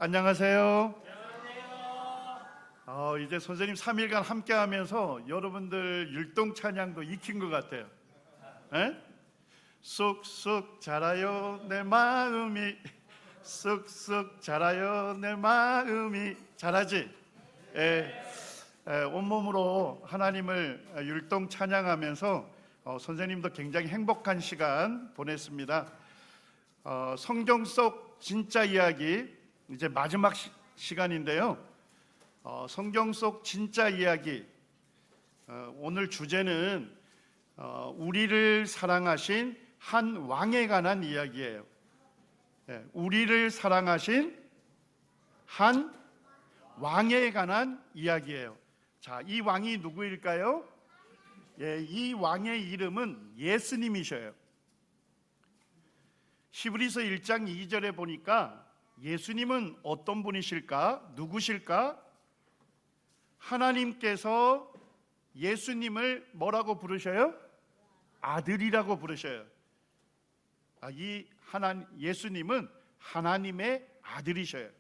안녕하세요. 이제 선생님 3일간 함께하면서 여러분들 율동 찬양도 익힌 것 같아요. 에? 쑥쑥 자라요 내 마음이, 쑥쑥 자라요 내 마음이. 잘하지? 온몸으로 하나님을 율동 찬양하면서 선생님도 굉장히 행복한 시간 보냈습니다. 성경 속 진짜 이야기, 이제 마지막 시간인데요. 성경 속 진짜 이야기, 오늘 주제는 우리를 사랑하신 한 왕에 관한 이야기예요. 우리를 사랑하신 한 왕에 관한 이야기예요. 자, 이 왕이 누구일까요? 이 왕의 이름은 예수님이셔요. 히브리서 1장 2절에 보니까 예수님은 어떤 분이실까? 누구실까? 하나님께서 예수님을 뭐라고 부르셔요? 아들이라고 부르셔요. 예수님은 하나님의 아들이셔요.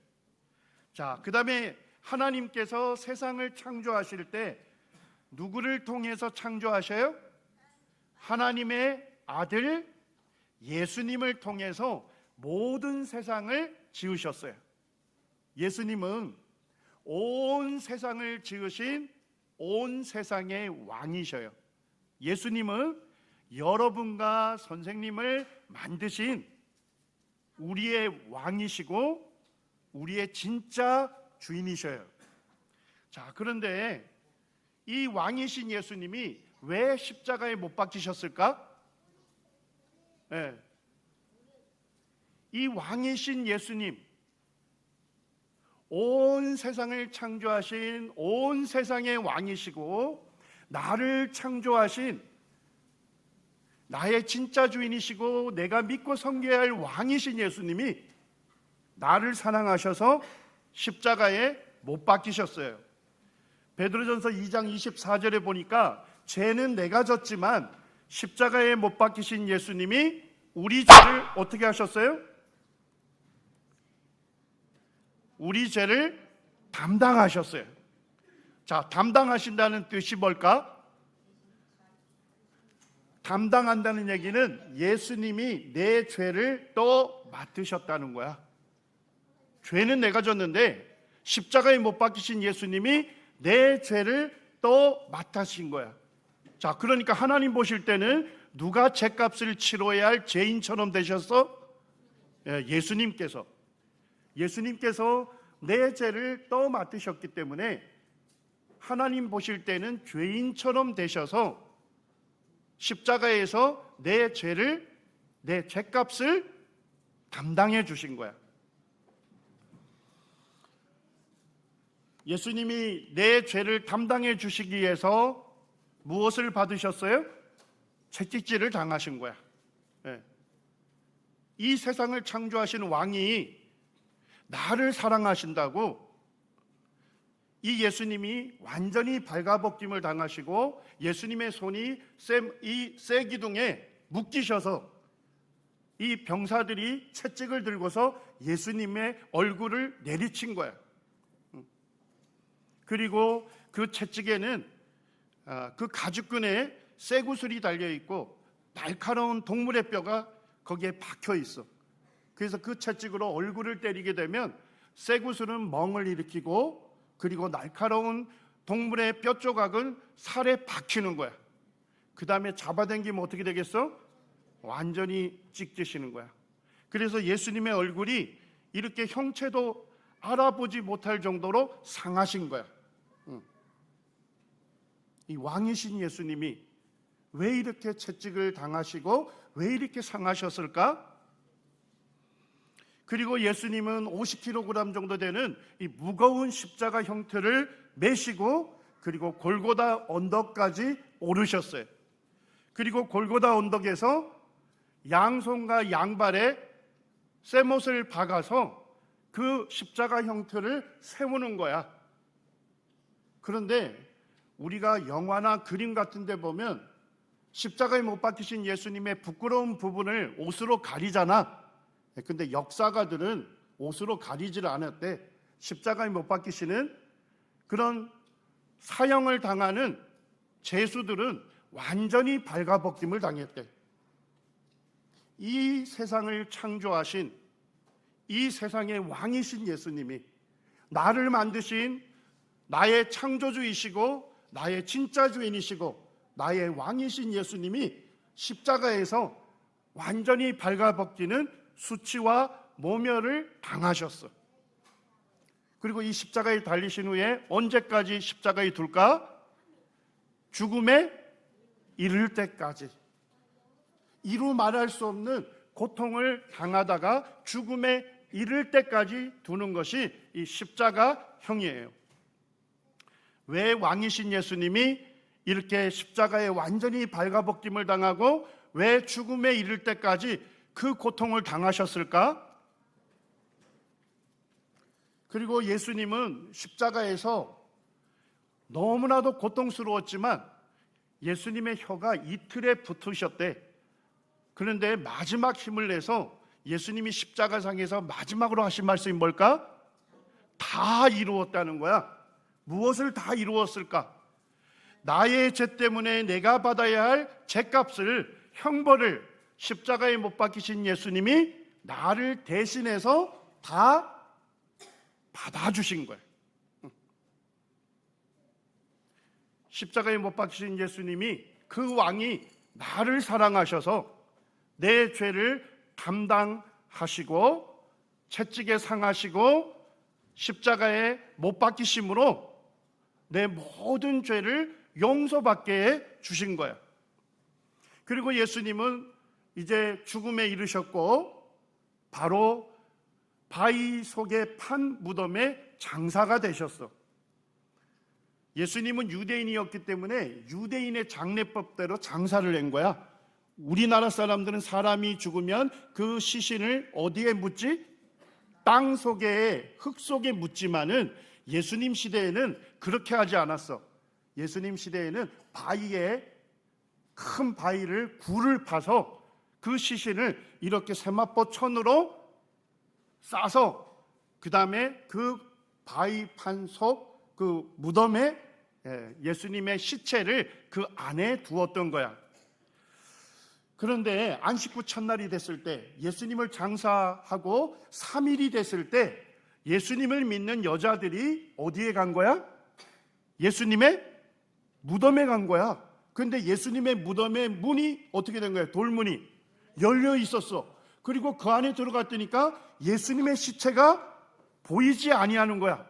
자, 그 다음에 하나님께서 세상을 창조하실 때 누구를 통해서 창조하셔요? 하나님의 아들 예수님을 통해서 모든 세상을 지으셨어요. 예수님은 온 세상을 지으신 온 세상의 왕이셔요. 예수님은 여러분과 선생님을 만드신 우리의 왕이시고 우리의 진짜 주인이셔요. 자, 그런데 이 왕이신 예수님이 왜 십자가에 못 박히셨을까? 이 왕이신 예수님, 온 세상을 창조하신 온 세상의 왕이시고 나를 창조하신 나의 진짜 주인이시고 내가 믿고 섬겨야 할 왕이신 예수님이 나를 사랑하셔서 십자가에 못 박히셨어요. 베드로전서 2장 24절에 보니까 죄는 내가 졌지만 십자가에 못 박히신 예수님이 우리 죄를 어떻게 하셨어요? 우리 죄를 담당하셨어요. 자, 담당하신다는 뜻이 뭘까? 담당한다는 얘기는 예수님이 내 죄를 또 맡으셨다는 거야. 죄는 내가 졌는데 십자가에 못 박히신 예수님이 내 죄를 또 맡으신 거야. 자, 그러니까 하나님 보실 때는 누가 죄값을 치러야 할 죄인처럼 되셨어? 예수님께서 내 죄를 또 맡으셨기 때문에 하나님 보실 때는 죄인처럼 되셔서 십자가에서 내 죄값을 담당해 주신 거야. 예수님이 내 죄를 담당해 주시기 위해서 무엇을 받으셨어요? 채찍질을 당하신 거야. 이 세상을 창조하신 왕이 나를 사랑하신다고 이 예수님이 완전히 발가벗김을 당하시고 예수님의 손이 이 쇠기둥에 묶이셔서 이 병사들이 채찍을 들고서 예수님의 얼굴을 내리친 거야. 그리고 그 채찍에는 그 가죽끈에 쇠구슬이 달려있고 날카로운 동물의 뼈가 거기에 박혀 있어. 그래서 그 채찍으로 얼굴을 때리게 되면 쇠구슬은 멍을 일으키고 그리고 날카로운 동물의 뼈 조각은 살에 박히는 거야. 그 다음에 잡아당기면 어떻게 되겠어? 완전히 찢기시는 거야. 그래서 예수님의 얼굴이 이렇게 형체도 알아보지 못할 정도로 상하신 거야. 이 왕이신 예수님이 왜 이렇게 채찍을 당하시고 왜 이렇게 상하셨을까? 그리고 예수님은 50kg 정도 되는 이 무거운 십자가 형태를 메시고 그리고 골고다 언덕까지 오르셨어요. 그리고 골고다 언덕에서 양손과 양발에 쇠못을 박아서 그 십자가 형태를 세우는 거야. 그런데 우리가 영화나 그림 같은 데 보면 십자가에 못 박히신 예수님의 부끄러운 부분을 옷으로 가리잖아. 근데 역사가들은 옷으로 가리지를 않았대. 십자가에 못 박히시는 그런 사형을 당하는 죄수들은 완전히 발가벗김을 당했대. 이 세상을 창조하신, 이 세상의 왕이신 예수님이, 나를 만드신 나의 창조주이시고 나의 진짜 주인이시고 나의 왕이신 예수님이 십자가에서 완전히 발가벗기는 수치와 모멸을 당하셨어. 그리고 이 십자가에 달리신 후에 언제까지 십자가에 둘까? 죽음에 이를 때까지. 이루 말할 수 없는 고통을 당하다가 죽음에 이를 때까지 두는 것이 이 십자가형이에요. 왜 왕이신 예수님이 이렇게 십자가에 완전히 발가벗김을 당하고 왜 죽음에 이를 때까지 그 고통을 당하셨을까? 그리고 예수님은 십자가에서 너무나도 고통스러웠지만 예수님의 혀가 이틀에 붙으셨대. 그런데 마지막 힘을 내서 예수님이 십자가상에서 마지막으로 하신 말씀이 뭘까? 다 이루었다는 거야. 무엇을 다 이루었을까? 나의 죄 때문에 내가 받아야 할 죄값을, 형벌을 십자가에 못 박히신 예수님이 나를 대신해서 다 받아주신 거예요. 십자가에 못 박히신 예수님이, 그 왕이 나를 사랑하셔서 내 죄를 담당하시고 채찍에 상하시고 십자가에 못 박히심으로 내 모든 죄를 용서받게 해 주신 거야. 그리고 예수님은 이제 죽음에 이르셨고 바로 바위 속에 판 무덤에 장사가 되셨어. 예수님은 유대인이었기 때문에 유대인의 장례법대로 장사를 낸 거야. 우리나라 사람들은 사람이 죽으면 그 시신을 어디에 묻지? 땅 속에, 흙 속에 묻지만은 예수님 시대에는 그렇게 하지 않았어. 예수님 시대에는 바위에, 큰 바위를 굴을 파서 그 시신을 이렇게 세마포 천으로 싸서 그 다음에 그 바위판 속 그 무덤에 예수님의 시체를 그 안에 두었던 거야. 그런데 안식구 첫날이 됐을 때, 예수님을 장사하고 3일이 됐을 때 예수님을 믿는 여자들이 어디에 간 거야? 예수님의 무덤에 간 거야. 그런데 예수님의 무덤의 문이 어떻게 된 거야? 돌문이 열려 있었어. 그리고 그 안에 들어갔더니까 예수님의 시체가 보이지 아니하는 거야.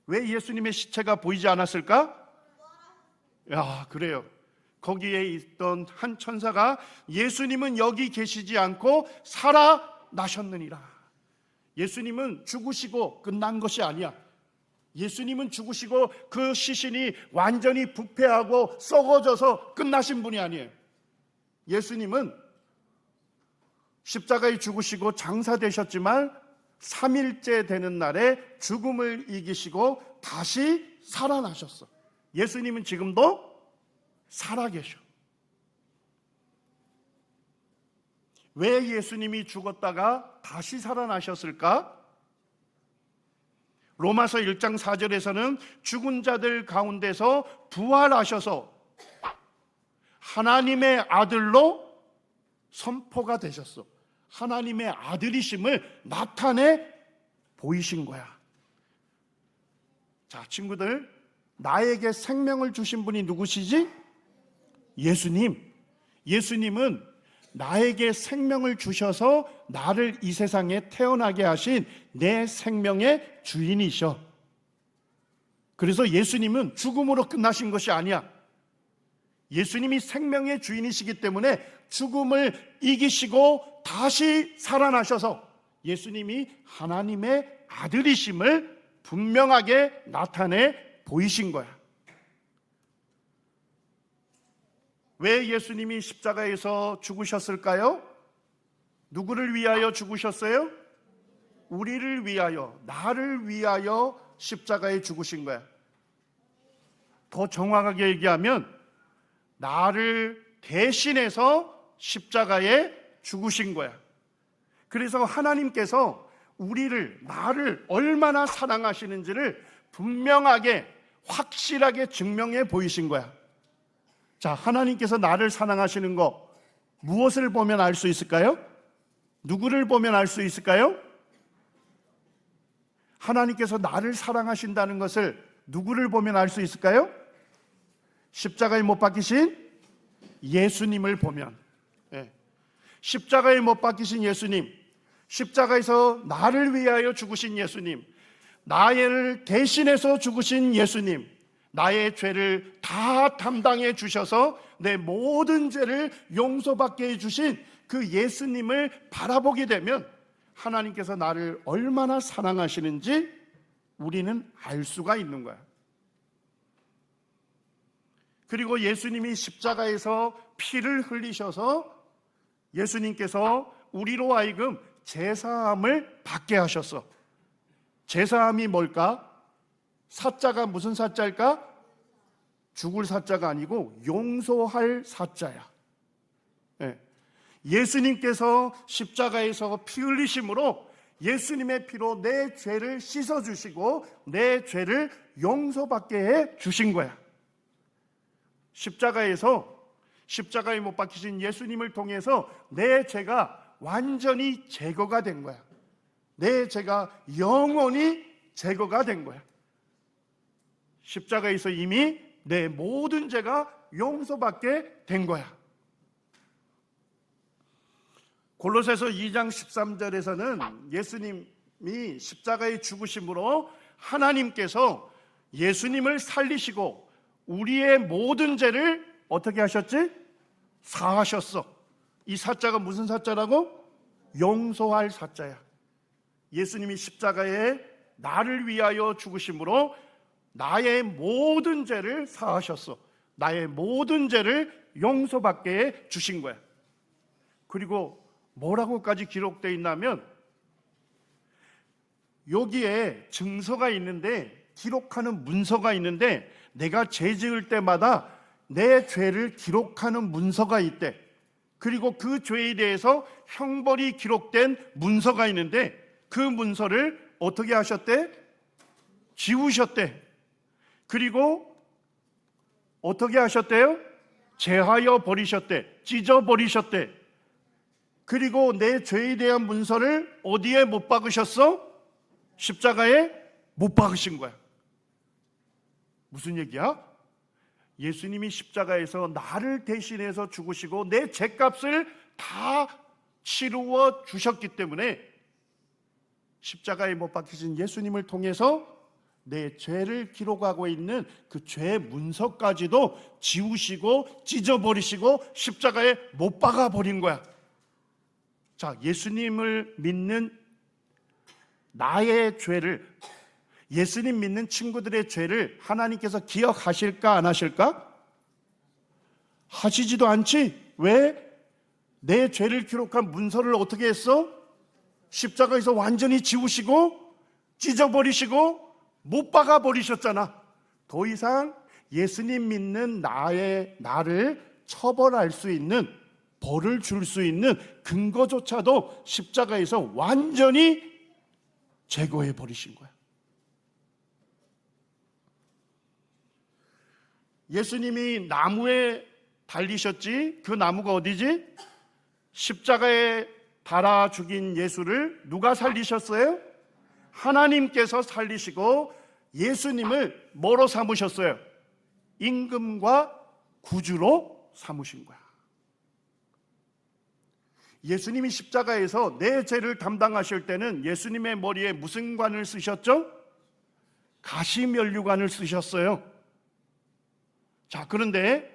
왜 예수님의 시체가 보이지 않았을까? 야, 그래요. 거기에 있던 한 천사가 예수님은 여기 계시지 않고 살아나셨느니라. 예수님은 죽으시고 끝난 것이 아니야. 예수님은 죽으시고 그 시신이 완전히 부패하고 썩어져서 끝나신 분이 아니에요. 예수님은 십자가에 죽으시고 장사되셨지만 3일째 되는 날에 죽음을 이기시고 다시 살아나셨어. 예수님은 지금도 살아계셔. 왜 예수님이 죽었다가 다시 살아나셨을까? 로마서 1장 4절에서는 죽은 자들 가운데서 부활하셔서 하나님의 아들로 선포가 되셨어. 하나님의 아들이심을 나타내 보이신 거야. 자, 친구들, 나에게 생명을 주신 분이 누구시지? 예수님. 예수님은 나에게 생명을 주셔서 나를 이 세상에 태어나게 하신 내 생명의 주인이셔. 그래서 예수님은 죽음으로 끝나신 것이 아니야. 예수님이 생명의 주인이시기 때문에 죽음을 이기시고 다시 살아나셔서 예수님이 하나님의 아들이심을 분명하게 나타내 보이신 거야. 왜 예수님이 십자가에서 죽으셨을까요? 누구를 위하여 죽으셨어요? 우리를 위하여, 나를 위하여 십자가에 죽으신 거야. 더 정확하게 얘기하면 나를 대신해서 십자가에 죽으신 거야. 그래서 하나님께서 나를 얼마나 사랑하시는지를 분명하게 확실하게 증명해 보이신 거야. 자, 하나님께서 나를 사랑하시는 거 무엇을 보면 알 수 있을까요? 누구를 보면 알 수 있을까요? 하나님께서 나를 사랑하신다는 것을 누구를 보면 알 수 있을까요? 십자가에 못 박히신 예수님을 보면. 십자가에 못 박히신 예수님, 십자가에서 나를 위하여 죽으신 예수님, 나를 대신해서 죽으신 예수님, 나의 죄를 다 담당해 주셔서 내 모든 죄를 용서받게 해주신 그 예수님을 바라보게 되면 하나님께서 나를 얼마나 사랑하시는지 우리는 알 수가 있는 거야. 그리고 예수님이 십자가에서 피를 흘리셔서 예수님께서 우리로 하여금 제사함을 받게 하셨어. 제사함이 뭘까? 사자가 무슨 사자일까? 죽을 사자가 아니고 용서할 사자야. 예수님께서 십자가에서 피 흘리심으로 예수님의 피로 내 죄를 씻어주시고 내 죄를 용서받게 해 주신 거야. 십자가에 못 박히신 예수님을 통해서 내 죄가 완전히 제거가 된 거야. 내 죄가 영원히 제거가 된 거야. 십자가에서 이미 내 모든 죄가 용서받게 된 거야. 골로새서 2장 13절에서는 예수님이 십자가의 죽으심으로 하나님께서 예수님을 살리시고 우리의 모든 죄를 어떻게 하셨지? 사하셨어. 이 사자가 무슨 사자라고? 용서할 사자야. 예수님이 십자가에 나를 위하여 죽으심으로 나의 모든 죄를 사하셨어. 나의 모든 죄를 용서받게 해 주신 거야. 그리고 뭐라고까지 기록되어 있냐면 여기에 증서가 있는데, 기록하는 문서가 있는데, 내가 죄 지을 때마다 내 죄를 기록하는 문서가 있대. 그리고 그 죄에 대해서 형벌이 기록된 문서가 있는데 그 문서를 어떻게 하셨대? 지우셨대. 그리고 어떻게 하셨대요? 제하여 버리셨대. 찢어 버리셨대. 그리고 내 죄에 대한 문서를 어디에 못 박으셨어? 십자가에 못 박으신 거야. 무슨 얘기야? 예수님이 십자가에서 나를 대신해서 죽으시고 내 죄값을 다 치루어 주셨기 때문에 십자가에 못 박히신 예수님을 통해서 내 죄를 기록하고 있는 그 죄 문서까지도 지우시고 찢어버리시고 십자가에 못 박아버린 거야. 자, 예수님을 믿는 나의 죄를, 예수님 믿는 친구들의 죄를 하나님께서 기억하실까 안 하실까? 하시지도 않지. 왜? 내 죄를 기록한 문서를 어떻게 했어? 십자가에서 완전히 지우시고 찢어버리시고 못 박아버리셨잖아. 더 이상 예수님 믿는 나를 처벌할 수 있는, 벌을 줄 수 있는 근거조차도 십자가에서 완전히 제거해 버리신 거야. 예수님이 나무에 달리셨지. 그 나무가 어디지? 십자가에 달아 죽인 예수를 누가 살리셨어요? 하나님께서 살리시고 예수님을 뭐로 삼으셨어요? 임금과 구주로 삼으신 거야. 예수님이 십자가에서 내 죄를 담당하실 때는 예수님의 머리에 무슨 관을 쓰셨죠? 가시면류관을 쓰셨어요. 자, 그런데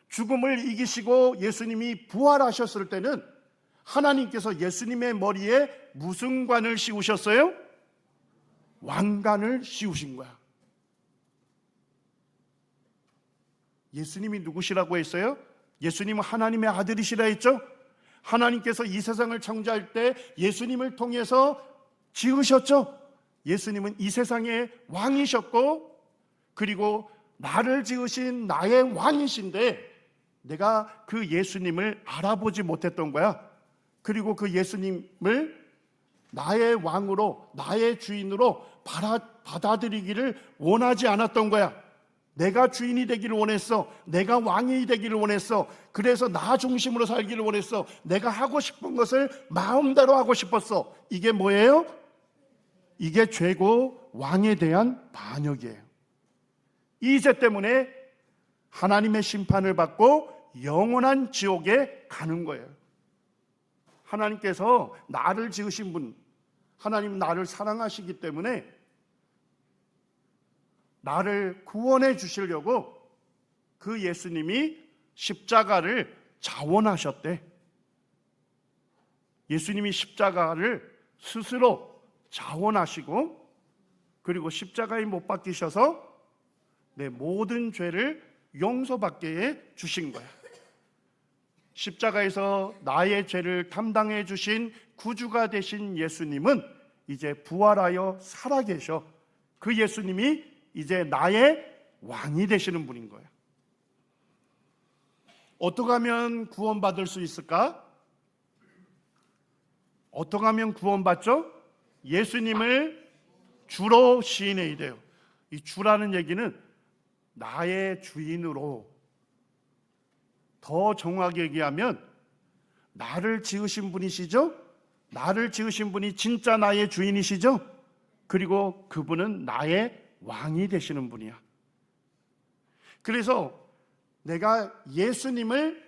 죽음을 이기시고 예수님이 부활하셨을 때는 하나님께서 예수님의 머리에 무슨 관을 씌우셨어요? 왕관을 씌우신 거야. 예수님이 누구시라고 했어요? 예수님은 하나님의 아들이시라 했죠? 하나님께서 이 세상을 창조할 때 예수님을 통해서 지으셨죠? 예수님은 이 세상의 왕이셨고, 그리고 나를 지으신 나의 왕이신데 내가 그 예수님을 알아보지 못했던 거야. 그리고 그 예수님을 나의 왕으로, 나의 주인으로 받아들이기를 원하지 않았던 거야. 내가 주인이 되기를 원했어. 내가 왕이 되기를 원했어. 그래서 나 중심으로 살기를 원했어. 내가 하고 싶은 것을 마음대로 하고 싶었어. 이게 뭐예요? 이게 죄고 왕에 대한 반역이에요. 이 죄 때문에 하나님의 심판을 받고 영원한 지옥에 가는 거예요. 하나님께서 나를 지으신 분, 하나님 나를 사랑하시기 때문에 나를 구원해 주시려고 그 예수님이 십자가를 자원하셨대. 예수님이 십자가를 스스로 자원하시고 그리고 십자가에 못 박히셔서 내 모든 죄를 용서받게 해 주신 거야. 십자가에서 나의 죄를 담당해 주신 구주가 되신 예수님은 이제 부활하여 살아계셔. 그 예수님이 이제 나의 왕이 되시는 분인 거예요. 어떻게 하면 구원받을 수 있을까? 어떻게 하면 구원받죠? 예수님을 주로 시인해야 돼요. 이 주라는 얘기는 나의 주인으로, 더 정확하게 얘기하면 나를 지으신 분이시죠? 나를 지으신 분이 진짜 나의 주인이시죠? 그리고 그분은 나의 왕이 되시는 분이야. 그래서 내가 예수님을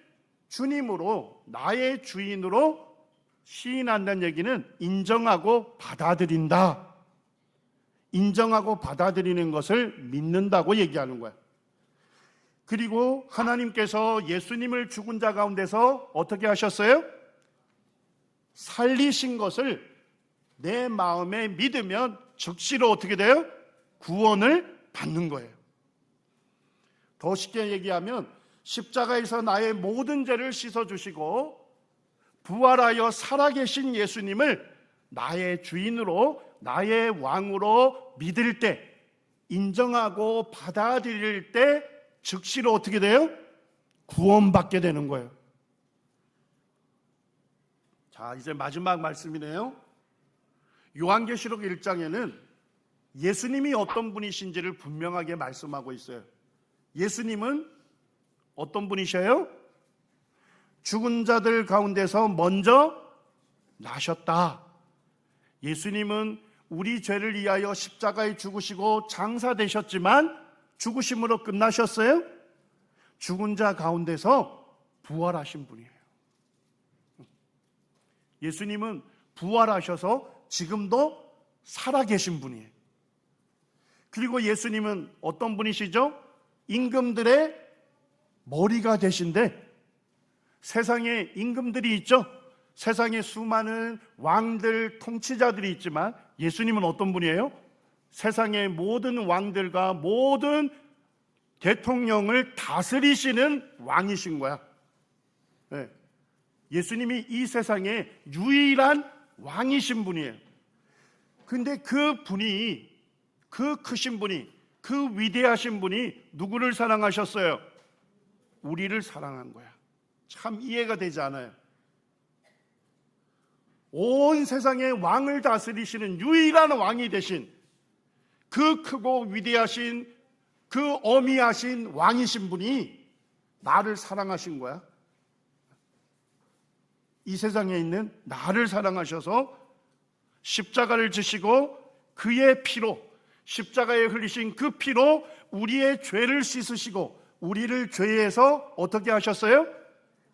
주님으로, 나의 주인으로 시인한다는 얘기는 인정하고 받아들인다. 인정하고 받아들이는 것을 믿는다고 얘기하는 거야. 그리고 하나님께서 예수님을 죽은 자 가운데서 어떻게 하셨어요? 살리신 것을 내 마음에 믿으면 즉시로 어떻게 돼요? 구원을 받는 거예요. 더 쉽게 얘기하면 십자가에서 나의 모든 죄를 씻어주시고 부활하여 살아계신 예수님을 나의 주인으로, 나의 왕으로 믿을 때, 인정하고 받아들일 때 즉시로 어떻게 돼요? 구원받게 되는 거예요. 자, 이제 마지막 말씀이네요. 요한계시록 1장에는 예수님이 어떤 분이신지를 분명하게 말씀하고 있어요. 예수님은 어떤 분이셔요? 죽은 자들 가운데서 먼저 나셨다. 예수님은 우리 죄를 위하여 십자가에 죽으시고 장사되셨지만 죽으심으로 끝나셨어요? 죽은 자 가운데서 부활하신 분이에요. 예수님은 부활하셔서 지금도 살아계신 분이에요. 그리고 예수님은 어떤 분이시죠? 임금들의 머리가 되신데, 세상에 임금들이 있죠? 세상에 수많은 왕들, 통치자들이 있지만 예수님은 어떤 분이에요? 세상의 모든 왕들과 모든 대통령을 다스리시는 왕이신 거야. 네. 예수님이 이 세상의 유일한 왕이신 분이에요. 근데 그 분이, 그 크신 분이, 그 위대하신 분이 누구를 사랑하셨어요? 우리를 사랑한 거야. 참 이해가 되지 않아요. 온 세상의 왕을 다스리시는 유일한 왕이 되신 그 크고 위대하신, 그 어미하신 왕이신 분이 나를 사랑하신 거야. 이 세상에 있는 나를 사랑하셔서 십자가를 지시고 그의 피로, 십자가에 흘리신 그 피로 우리의 죄를 씻으시고 우리를 죄에서 어떻게 하셨어요?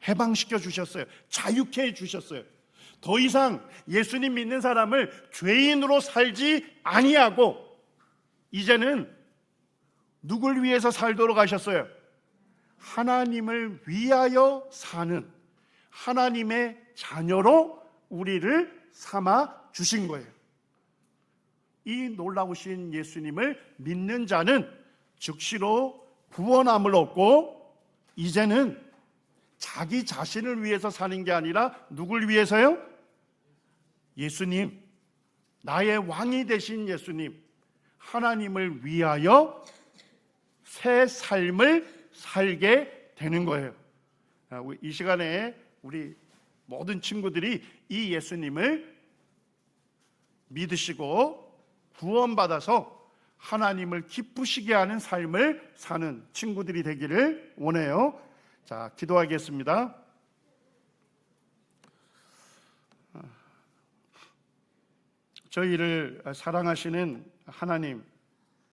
해방시켜 주셨어요. 자유케 해 주셨어요. 더 이상 예수님 믿는 사람을 죄인으로 살지 아니하고 이제는 누굴 위해서 살도록 하셨어요? 하나님을 위하여 사는 하나님의 자녀로 우리를 삼아 주신 거예요. 이 놀라우신 예수님을 믿는 자는 즉시로 구원함을 얻고 이제는 자기 자신을 위해서 사는 게 아니라 누굴 위해서요? 예수님, 나의 왕이 되신 예수님, 하나님을 위하여 새 삶을 살게 되는 거예요. 이 시간에 우리 모든 친구들이 이 예수님을 믿으시고 구원받아서 하나님을 기쁘시게 하는 삶을 사는 친구들이 되기를 원해요. 자, 기도하겠습니다. 저희를 사랑하시는 하나님,